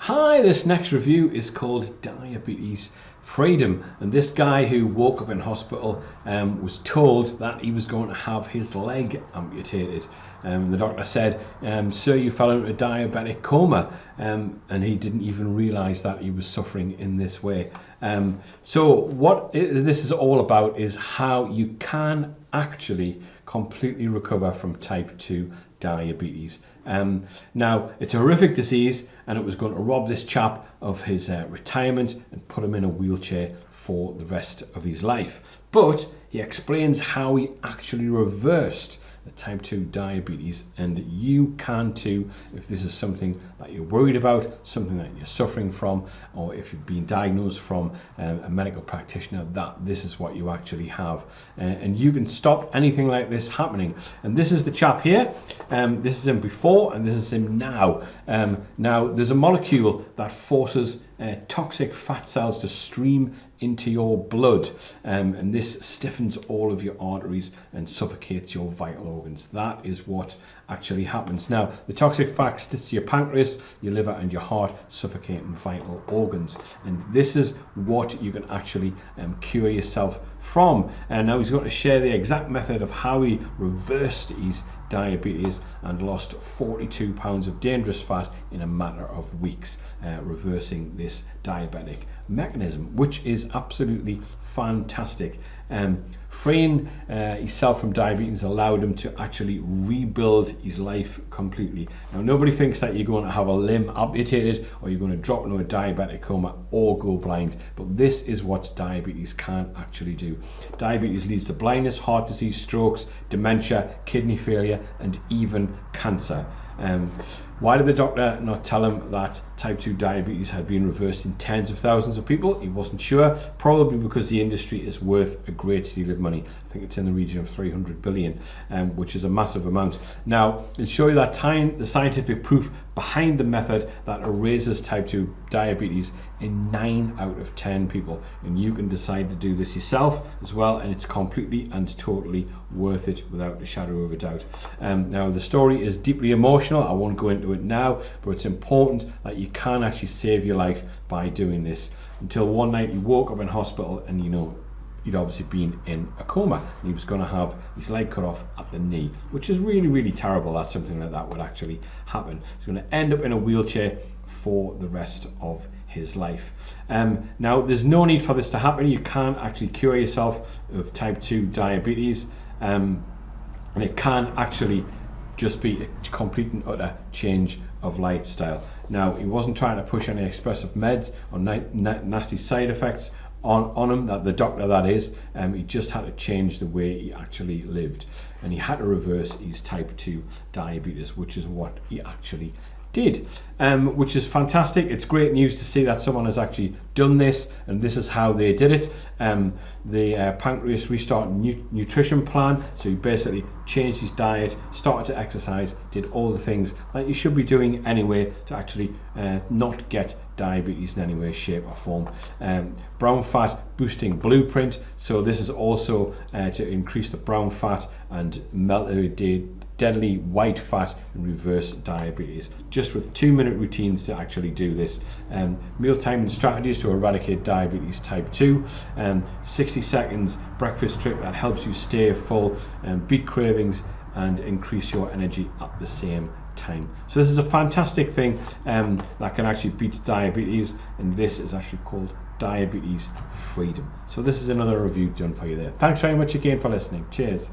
Hi, this next review is called Diabetes Freedom, and this guy who woke up in hospital was told that he was going to have his leg amputated. The doctor said, sir, you fell into a diabetic coma, and he didn't even realize that he was suffering in this way. So what this is all about is how you can actually completely recover from type 2 diabetes. Now, it's a horrific disease, and it was going to rob this chap of his retirement and put him in a wheelchair for the rest of his life. But he explains how he actually reversed the type 2 diabetes, and you can too if this is something that you're worried about, something that you're suffering from, or if you've been diagnosed from a medical practitioner that this is what you actually have, and you can stop anything like this happening. And this is the chap here. This is him before and this is him now. Now there's a molecule that forces toxic fat cells to stream into your blood, and this stiffens all of your arteries and suffocates your vital organs. That is what actually happens. Now, the toxic fat sticks to your pancreas, your liver and your heart, suffocating vital organs. And this is what you can actually cure yourself from. And now he's going to share the exact method of how he reversed his diabetes and lost 42 pounds of dangerous fat in a matter of weeks, reversing this diabetic mechanism, which is absolutely fantastic. Freeing himself from diabetes allowed him to actually rebuild his life completely. Now, nobody thinks that you're going to have a limb amputated or you're going to drop into a diabetic coma or go blind, but this is what diabetes can actually do. Diabetes leads to blindness, heart disease, strokes, dementia, kidney failure, and even cancer. Why did the doctor not tell him that type 2 diabetes had been reversed in tens of thousands of people? He wasn't sure, probably because the industry is worth a great deal of money. I think it's in the region of 300 billion, which is a massive amount. Now, it'll show you that the scientific proof behind the method that erases type 2 diabetes in 9 out of 10 people. And you can decide to do this yourself as well, and it's completely and totally worth it without a shadow of a doubt. Now, the story is deeply emotional. I won't go into it now, but it's important that you can actually save your life by doing this. Until one night he woke up in hospital and he'd obviously been in a coma, and he was going to have his leg cut off at the knee, which is really, really terrible that something like that would actually happen. He's going to end up in a wheelchair for the rest of his life. Now, there's no need for this to happen. You can actually cure yourself of type 2 diabetes, and it can actually just be a complete and utter change of lifestyle. Now, he wasn't trying to push any expressive meds or nasty side effects on him, that the doctor that is. He just had to change the way he actually lived, and he had to reverse his type 2 diabetes, which is what he actually did, which is fantastic. It's great news to see that someone has actually done this, and this is how they did it. The Pancreas Restart Nutrition Plan. So he basically changed his diet, started to exercise, did all the things that you should be doing anyway to actually not get diabetes in any way, shape or form. Brown fat boosting blueprint. So this is also to increase the brown fat and melt deadly white fat and reverse diabetes, just with 2-minute routines to actually do this. Meal timing strategies to eradicate diabetes type 2, 60 seconds breakfast trick that helps you stay full, beat cravings and increase your energy at the same time. So this is a fantastic thing that can actually beat diabetes, and this is actually called Diabetes Freedom. So this is another review done for you there. Thanks very much again for listening. Cheers.